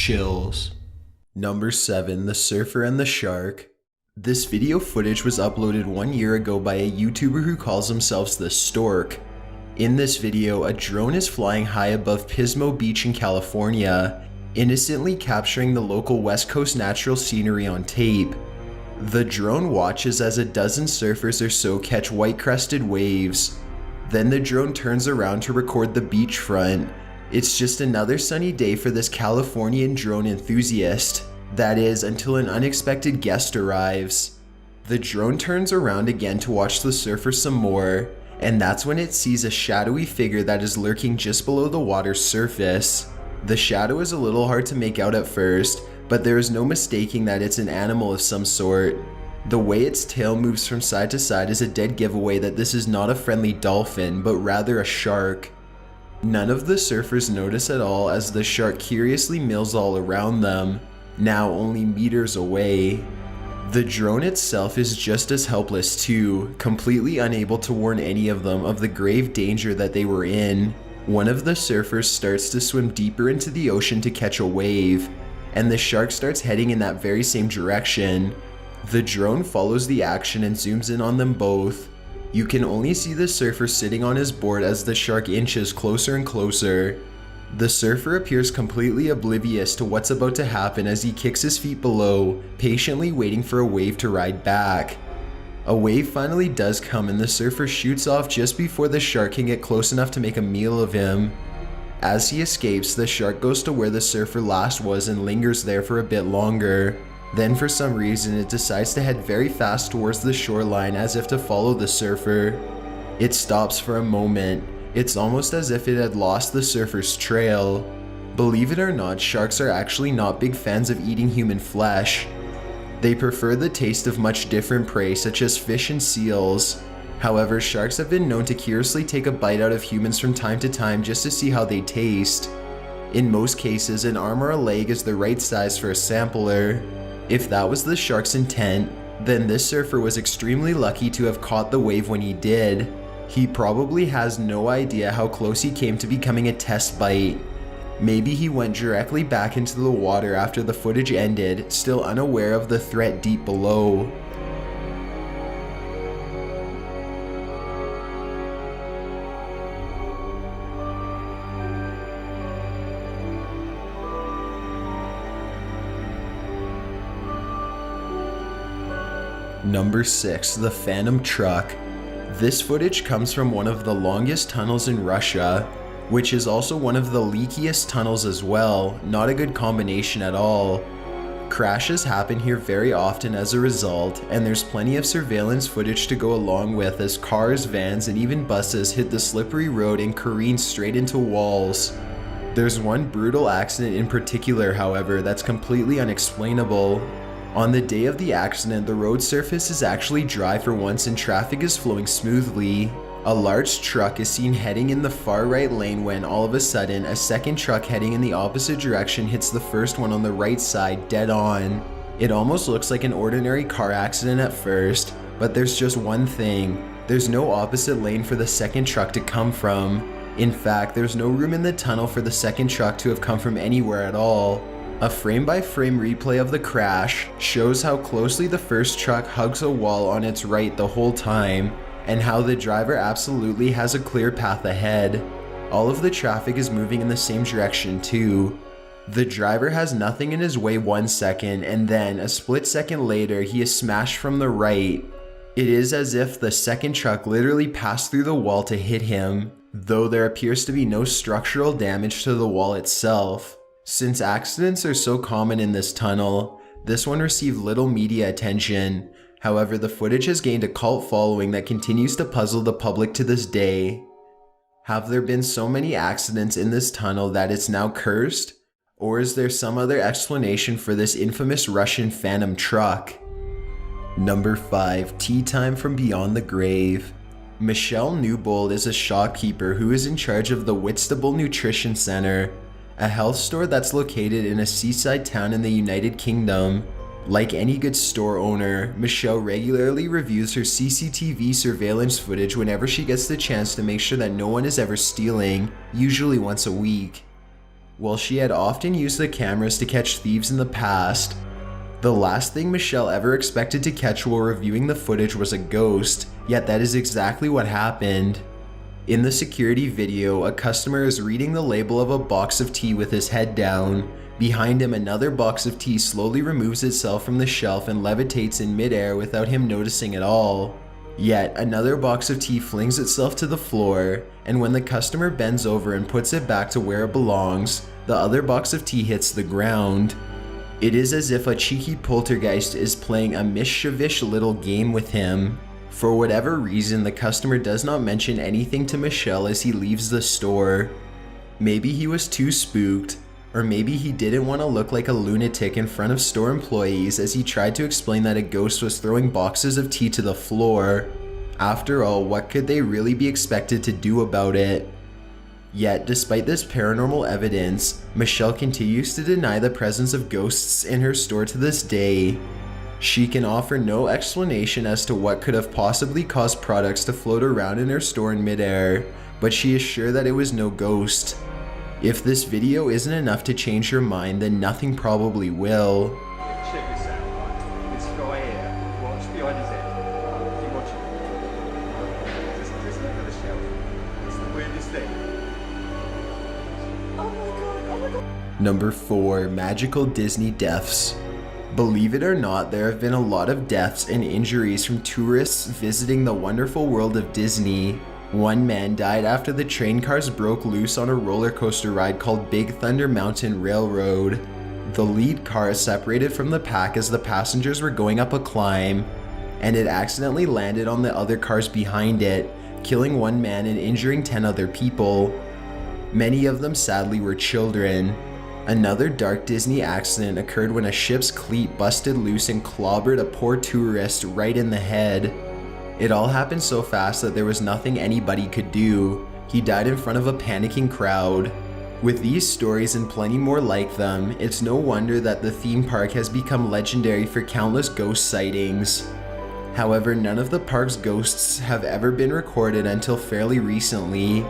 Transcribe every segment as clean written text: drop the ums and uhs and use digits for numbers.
chills. Number 7. The Surfer and the Shark. This video footage was uploaded 1 year ago by a YouTuber who calls themselves the Stork. In this video, a drone is flying high above Pismo Beach in California, innocently capturing the local West Coast natural scenery on tape. The drone watches as a dozen surfers or so catch white-crested waves. Then the drone turns around to record the beachfront. It's just another sunny day for this Californian drone enthusiast. That is, until an unexpected guest arrives. The drone turns around again to watch the surfers some more, and that's when it sees a shadowy figure that is lurking just below the water's surface. The shadow is a little hard to make out at first, but there is no mistaking that it's an animal of some sort. The way its tail moves from side to side is a dead giveaway that this is not a friendly dolphin, but rather a shark. None of the surfers notice at all as the shark curiously mills all around them, now only meters away. The drone itself is just as helpless too, completely unable to warn any of them of the grave danger that they were in. One of the surfers starts to swim deeper into the ocean to catch a wave, and the shark starts heading in that very same direction. The drone follows the action and zooms in on them both. You can only see the surfer sitting on his board as the shark inches closer and closer. The surfer appears completely oblivious to what's about to happen as he kicks his feet below, patiently waiting for a wave to ride back. A wave finally does come and the surfer shoots off just before the shark can get close enough to make a meal of him. As he escapes, the shark goes to where the surfer last was and lingers there for a bit longer. Then for some reason it decides to head very fast towards the shoreline as if to follow the surfer. It stops for a moment. It's almost as if it had lost the surfer's trail. Believe it or not, sharks are actually not big fans of eating human flesh. They prefer the taste of much different prey such as fish and seals. However, sharks have been known to curiously take a bite out of humans from time to time just to see how they taste. In most cases, an arm or a leg is the right size for a sampler. If that was the shark's intent, then this surfer was extremely lucky to have caught the wave when he did. He probably has no idea how close he came to becoming a test bite. Maybe he went directly back into the water after the footage ended, still unaware of the threat deep below. Number 6. The Phantom Truck. This footage comes from one of the longest tunnels in Russia, which is also one of the leakiest tunnels as well, not a good combination at all. Crashes happen here very often as a result, and there's plenty of surveillance footage to go along with as cars, vans, and even buses hit the slippery road and careen straight into walls. There's one brutal accident in particular, however, that's completely unexplainable. On the day of the accident, the road surface is actually dry for once and traffic is flowing smoothly. A large truck is seen heading in the far right lane when, all of a sudden, a second truck heading in the opposite direction hits the first one on the right side dead on. It almost looks like an ordinary car accident at first, but there's just one thing. There's no opposite lane for the second truck to come from. In fact, there's no room in the tunnel for the second truck to have come from anywhere at all. A frame-by-frame replay of the crash shows how closely the first truck hugs a wall on its right the whole time, and how the driver absolutely has a clear path ahead. All of the traffic is moving in the same direction too. The driver has nothing in his way 1 second, and then a split second later he is smashed from the right. It is as if the second truck literally passed through the wall to hit him, though there appears to be no structural damage to the wall itself. Since accidents are so common in this tunnel, this one received little media attention. However, the footage has gained a cult following that continues to puzzle the public to this day. Have there been so many accidents in this tunnel that it's now cursed? Or is there some other explanation for this infamous Russian phantom truck? Number 5. Tea Time from Beyond the Grave. Michelle Newbold is a shopkeeper who is in charge of the Whitstable Nutrition Center, a health store that's located in a seaside town in the United Kingdom. Like any good store owner, Michelle regularly reviews her CCTV surveillance footage whenever she gets the chance to make sure that no one is ever stealing, usually once a week. While she had often used the cameras to catch thieves in the past, the last thing Michelle ever expected to catch while reviewing the footage was a ghost, yet that is exactly what happened. In the security video, a customer is reading the label of a box of tea with his head down. Behind him, another box of tea slowly removes itself from the shelf and levitates in midair without him noticing at all. Yet another box of tea flings itself to the floor, and when the customer bends over and puts it back to where it belongs, the other box of tea hits the ground. It is as if a cheeky poltergeist is playing a mischievous little game with him. For whatever reason, the customer does not mention anything to Michelle as he leaves the store. Maybe he was too spooked, or maybe he didn't want to look like a lunatic in front of store employees as he tried to explain that a ghost was throwing boxes of tea to the floor. After all, what could they really be expected to do about it? Yet, despite this paranormal evidence, Michelle continues to deny the presence of ghosts in her store to this day. She can offer no explanation as to what could have possibly caused products to float around in her store in midair, but she is sure that it was no ghost. If this video isn't enough to change her mind, then nothing probably will. Check this out, right? This guy here, watch behind his head. Keep watching. Just look at the shelf. It's the weirdest thing. Oh my god, oh my god. Number 4. Magical Disney Deaths. Believe it or not, there have been a lot of deaths and injuries from tourists visiting the wonderful world of Disney. One man died after the train cars broke loose on a roller coaster ride called Big Thunder Mountain Railroad. The lead car separated from the pack as the passengers were going up a climb, and it accidentally landed on the other cars behind it, killing one man and injuring 10 other people. Many of them sadly were children. Another dark Disney accident occurred when a ship's cleat busted loose and clobbered a poor tourist right in the head. It all happened so fast that there was nothing anybody could do. He died in front of a panicking crowd. With these stories and plenty more like them, it's no wonder that the theme park has become legendary for countless ghost sightings. However, none of the park's ghosts have ever been recorded until fairly recently.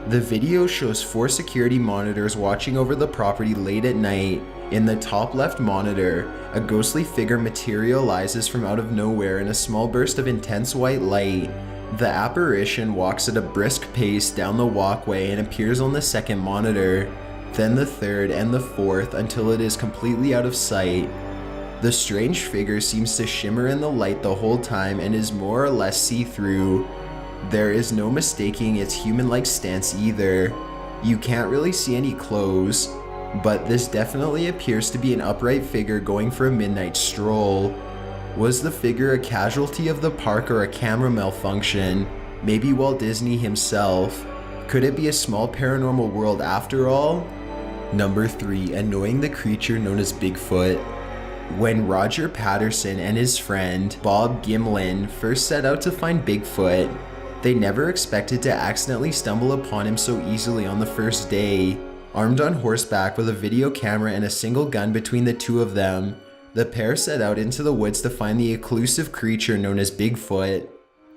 The video shows 4 security monitors watching over the property late at night. In the top left monitor, a ghostly figure materializes from out of nowhere in a small burst of intense white light. The apparition walks at a brisk pace down the walkway and appears on the second monitor, then the third and the fourth until it is completely out of sight. The strange figure seems to shimmer in the light the whole time and is more or less see-through. There is no mistaking its human-like stance either. You can't really see any clothes, but this definitely appears to be an upright figure going for a midnight stroll. Was the figure a casualty of the park or a camera malfunction? Maybe Walt Disney himself? Could it be a small paranormal world after all? Number 3. Annoying the creature known as Bigfoot. When Roger Patterson and his friend Bob Gimlin first set out to find Bigfoot, they never expected to accidentally stumble upon him so easily on the first day. Armed on horseback with a video camera and a single gun between the two of them, the pair set out into the woods to find the elusive creature known as Bigfoot.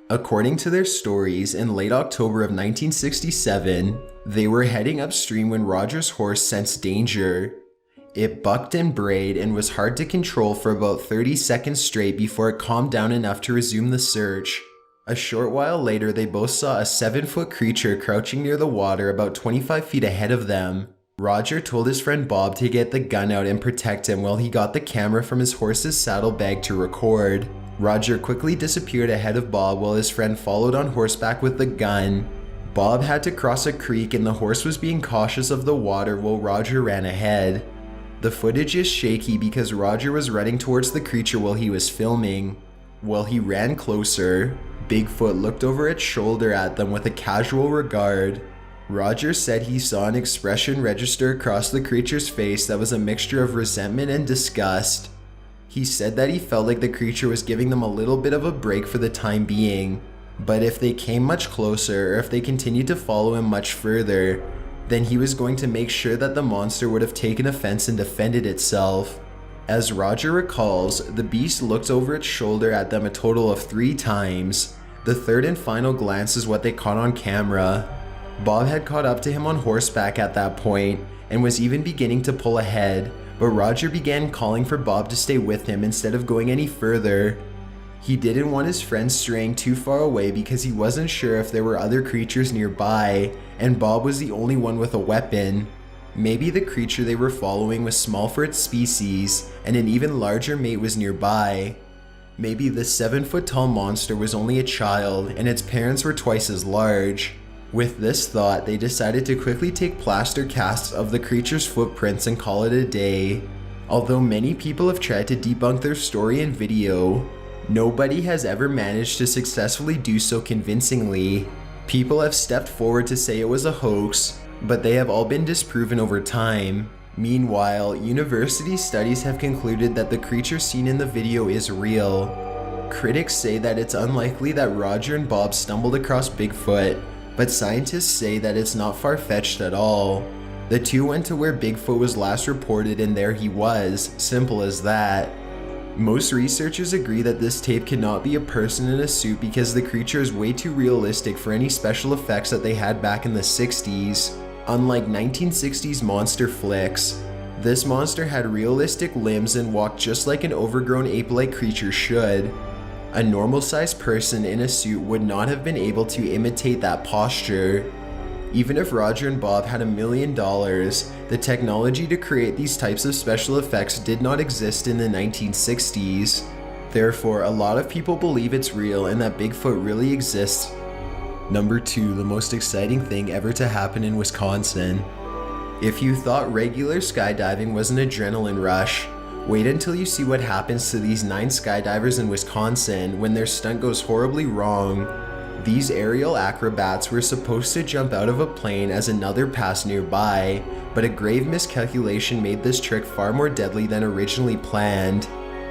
According to their stories, in late October of 1967, they were heading upstream when Roger's horse sensed danger. It bucked and brayed and was hard to control for about 30 seconds straight before it calmed down enough to resume the search. A short while later, they both saw a 7-foot creature crouching near the water about 25 feet ahead of them. Roger told his friend Bob to get the gun out and protect him while he got the camera from his horse's saddlebag to record. Roger quickly disappeared ahead of Bob while his friend followed on horseback with the gun. Bob had to cross a creek and the horse was being cautious of the water while Roger ran ahead. The footage is shaky because Roger was running towards the creature while he was filming. While he ran closer, Bigfoot looked over its shoulder at them with a casual regard. Roger said he saw an expression register across the creature's face that was a mixture of resentment and disgust. He said that he felt like the creature was giving them a little bit of a break for the time being, but if they came much closer or if they continued to follow him much further, then he was going to make sure that the monster would have taken offense and defended itself. As Roger recalls, the beast looked over its shoulder at them a total of 3 times. The third and final glance is what they caught on camera. Bob had caught up to him on horseback at that point, and was even beginning to pull ahead, but Roger began calling for Bob to stay with him instead of going any further. He didn't want his friends straying too far away because he wasn't sure if there were other creatures nearby, and Bob was the only one with a weapon. Maybe the creature they were following was small for its species, and an even larger mate was nearby. Maybe the 7-foot-tall monster was only a child, and its parents were twice as large. With this thought, they decided to quickly take plaster casts of the creature's footprints and call it a day. Although many people have tried to debunk their story in video, nobody has ever managed to successfully do so convincingly. People have stepped forward to say it was a hoax, but they have all been disproven over time. Meanwhile, university studies have concluded that the creature seen in the video is real. Critics say that it's unlikely that Roger and Bob stumbled across Bigfoot, but scientists say that it's not far-fetched at all. The two went to where Bigfoot was last reported and there he was, simple as that. Most researchers agree that this tape cannot be a person in a suit because the creature is way too realistic for any special effects that they had back in the 60s. Unlike 1960s monster flicks, this monster had realistic limbs and walked just like an overgrown ape-like creature should. A normal-sized person in a suit would not have been able to imitate that posture. Even if Roger and Bob had $1 million, the technology to create these types of special effects did not exist in the 1960s. Therefore, a lot of people believe it's real and that Bigfoot really exists. Number 2, the most exciting thing ever to happen in Wisconsin. If you thought regular skydiving was an adrenaline rush, wait until you see what happens to these 9 skydivers in Wisconsin when their stunt goes horribly wrong. These aerial acrobats were supposed to jump out of a plane as another passed nearby, but a grave miscalculation made this trick far more deadly than originally planned.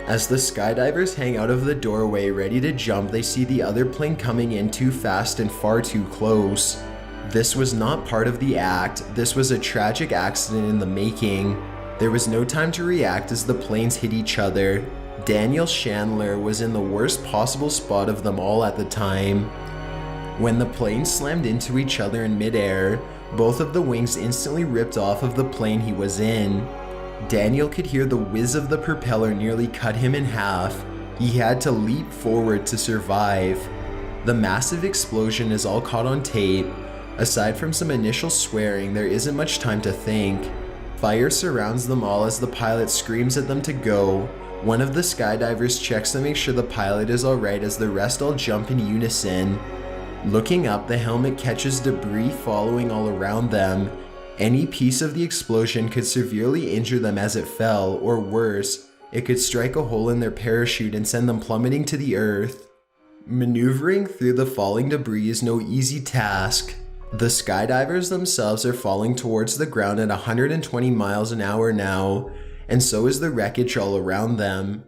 As the skydivers hang out of the doorway ready to jump, they see the other plane coming in too fast and far too close. This was not part of the act, this was a tragic accident in the making. There was no time to react as the planes hit each other. Daniel Chandler was in the worst possible spot of them all at the time. When the planes slammed into each other in midair, both of the wings instantly ripped off of the plane he was in. Daniel could hear the whiz of the propeller nearly cut him in half. He had to leap forward to survive. The massive explosion is all caught on tape. Aside from some initial swearing, there isn't much time to think. Fire surrounds them all as the pilot screams at them to go. One of the skydivers checks to make sure the pilot is alright as the rest all jump in unison. Looking up, the helmet catches debris following all around them. Any piece of the explosion could severely injure them as it fell, or worse, it could strike a hole in their parachute and send them plummeting to the earth. Maneuvering through the falling debris is no easy task. The skydivers themselves are falling towards the ground at 120 miles an hour now, and so is the wreckage all around them.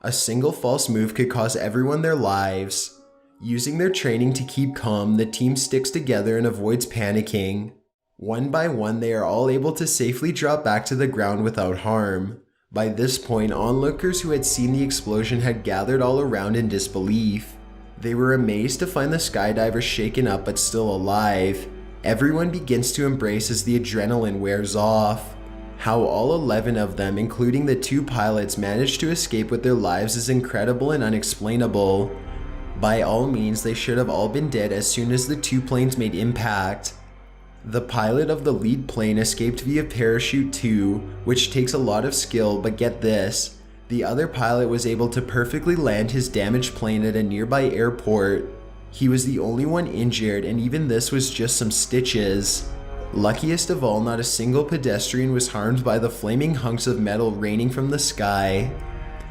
A single false move could cost everyone their lives. Using their training to keep calm, the team sticks together and avoids panicking. One by one, they are all able to safely drop back to the ground without harm. By this point, onlookers who had seen the explosion had gathered all around in disbelief. They were amazed to find the skydivers shaken up but still alive. Everyone begins to embrace as the adrenaline wears off. How all 11 of them, including the 2 pilots, managed to escape with their lives is incredible and unexplainable. By all means, they should have all been dead as soon as the 2 planes made impact. The pilot of the lead plane escaped via parachute too, which takes a lot of skill, but get this, the other pilot was able to perfectly land his damaged plane at a nearby airport. He was the only one injured, and even this was just some stitches. Luckiest of all, not a single pedestrian was harmed by the flaming hunks of metal raining from the sky.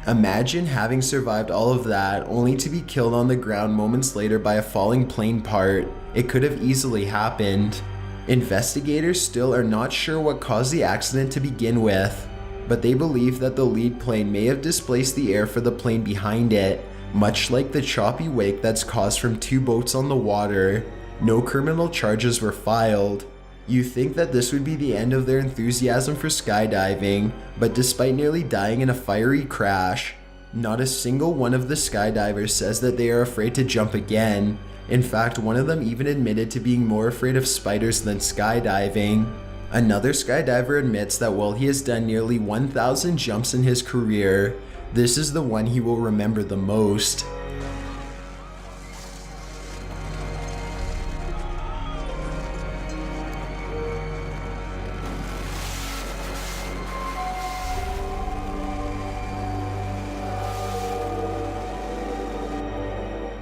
Imagine having survived all of that, only to be killed on the ground moments later by a falling plane part. It could have easily happened. Investigators still are not sure what caused the accident to begin with, but they believe that the lead plane may have displaced the air for the plane behind it, much like the choppy wake that's caused from 2 boats on the water. No criminal charges were filed. You think that this would be the end of their enthusiasm for skydiving, but despite nearly dying in a fiery crash, not a single one of the skydivers says that they are afraid to jump again. In fact, one of them even admitted to being more afraid of spiders than skydiving. Another skydiver admits that while he has done nearly 1,000 jumps in his career, this is the one he will remember the most.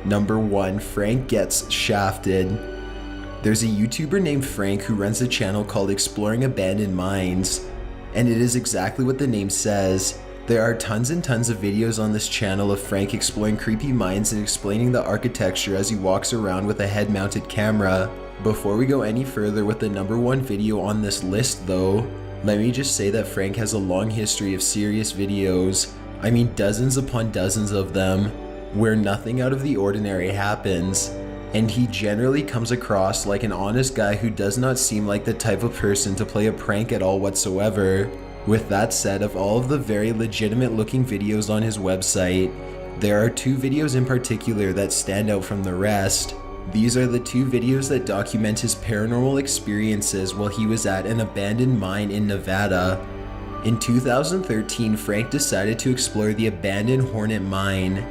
Number 1. Frank gets shafted. There's a YouTuber named Frank who runs a channel called Exploring Abandoned Mines, and it is exactly what the name says. There are tons and tons of videos on this channel of Frank exploring creepy mines and explaining the architecture as he walks around with a head-mounted camera. Before we go any further with the number 1 video on this list though, let me just say that Frank has a long history of serious videos, I mean dozens upon dozens of them, where nothing out of the ordinary happens, and he generally comes across like an honest guy who does not seem like the type of person to play a prank at all whatsoever. With that said, of all of the very legitimate looking videos on his website, there are 2 videos in particular that stand out from the rest. These are the 2 videos that document his paranormal experiences while he was at an abandoned mine in Nevada. In 2013, Frank decided to explore the abandoned Hornet Mine.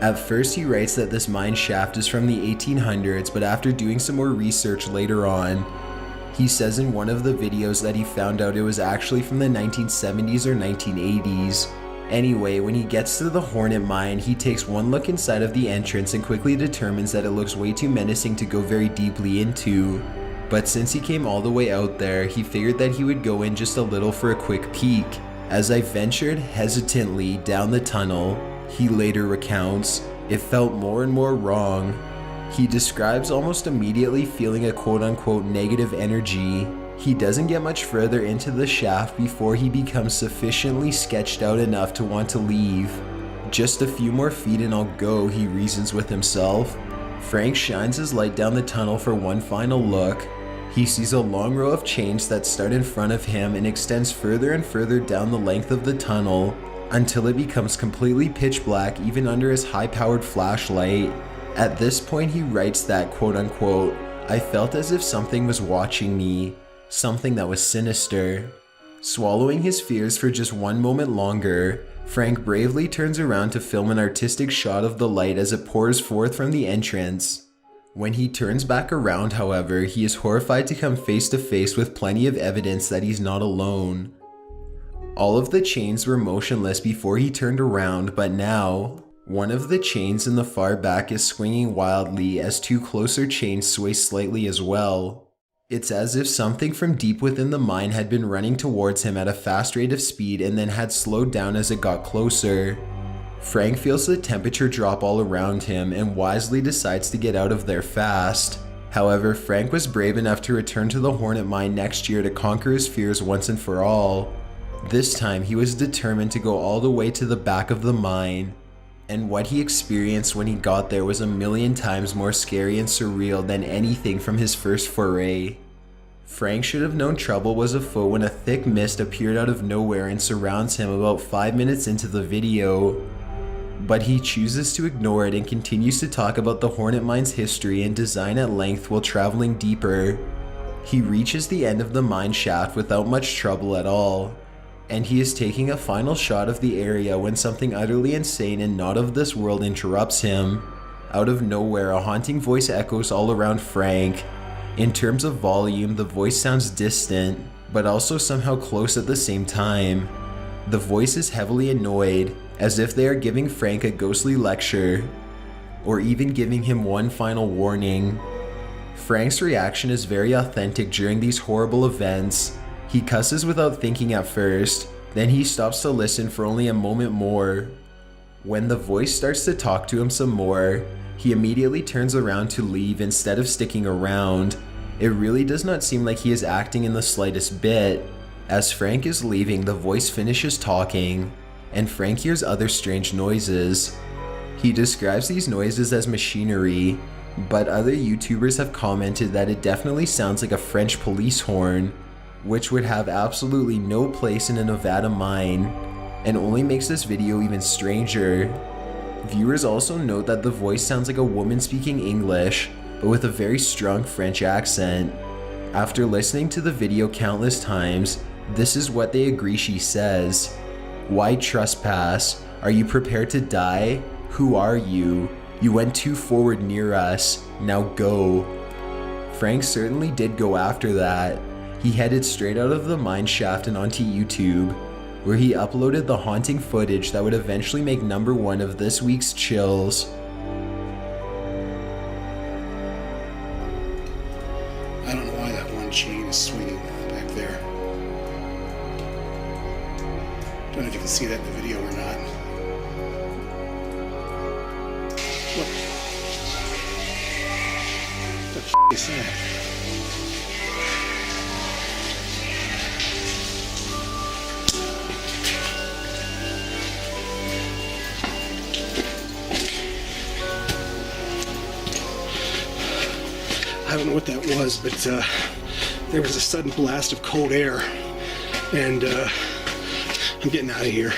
At first he writes that this mine shaft is from the 1800s, but after doing some more research later on, he says in one of the videos that he found out it was actually from the 1970s or 1980s. Anyway, when he gets to the Hornet Mine, he takes one look inside of the entrance and quickly determines that it looks way too menacing to go very deeply into. But since he came all the way out there, he figured that he would go in just a little for a quick peek. As I ventured hesitantly down the tunnel, he later recounts, it felt more and more wrong. He describes almost immediately feeling a quote-unquote negative energy. He doesn't get much further into the shaft before he becomes sufficiently sketched out enough to want to leave. Just a few more feet and I'll go, he reasons with himself. Frank shines his light down the tunnel for one final look. He sees a long row of chains that start in front of him and extends further and further down the length of the tunnel, until it becomes completely pitch black even under his high-powered flashlight. At this point he writes that quote-unquote, I felt as if something was watching me, something that was sinister. Swallowing his fears for just one moment longer, Frank bravely turns around to film an artistic shot of the light as it pours forth from the entrance. When he turns back around, however, he is horrified to come face to face with plenty of evidence that he's not alone. All of the chains were motionless before he turned around, but now, one of the chains in the far back is swinging wildly as 2 closer chains sway slightly as well. It's as if something from deep within the mine had been running towards him at a fast rate of speed and then had slowed down as it got closer. Frank feels the temperature drop all around him and wisely decides to get out of there fast. However, Frank was brave enough to return to the Hornet Mine next year to conquer his fears once and for all. This time he was determined to go all the way to the back of the mine, and what he experienced when he got there was a million times more scary and surreal than anything from his first foray. Frank should have known trouble was afoot when a thick mist appeared out of nowhere and surrounds him about 5 minutes into the video. But he chooses to ignore it and continues to talk about the Hornet Mine's history and design at length while traveling deeper. He reaches the end of the mine shaft without much trouble at all, and he is taking a final shot of the area when something utterly insane and not of this world interrupts him. Out of nowhere, a haunting voice echoes all around Frank. In terms of volume, the voice sounds distant, but also somehow close at the same time. The voice is heavily annoyed, as if they are giving Frank a ghostly lecture, or even giving him one final warning. Frank's reaction is very authentic during these horrible events. He cusses without thinking at first, then he stops to listen for only a moment more. When the voice starts to talk to him some more, he immediately turns around to leave instead of sticking around. It really does not seem like he is acting in the slightest bit. As Frank is leaving, the voice finishes talking, and Frank hears other strange noises. He describes these noises as machinery, but other YouTubers have commented that it definitely sounds like a French police horn, which would have absolutely no place in a Nevada mine, and only makes this video even stranger. Viewers also note that the voice sounds like a woman speaking English, but with a very strong French accent. After listening to the video countless times, this is what they agree she says. Why trespass? Are you prepared to die? Who are you? You went too forward near us. Now go. Frank certainly did go after that. He headed straight out of the mine shaft and onto YouTube, where he uploaded the haunting footage that would eventually make #1 of this week's Chills. I don't know why that one chain is swinging back there. Don't know if you can see that in the video or not. What the f*** is that? I don't know what that was, but there was a sudden blast of cold air, and I'm getting out of here.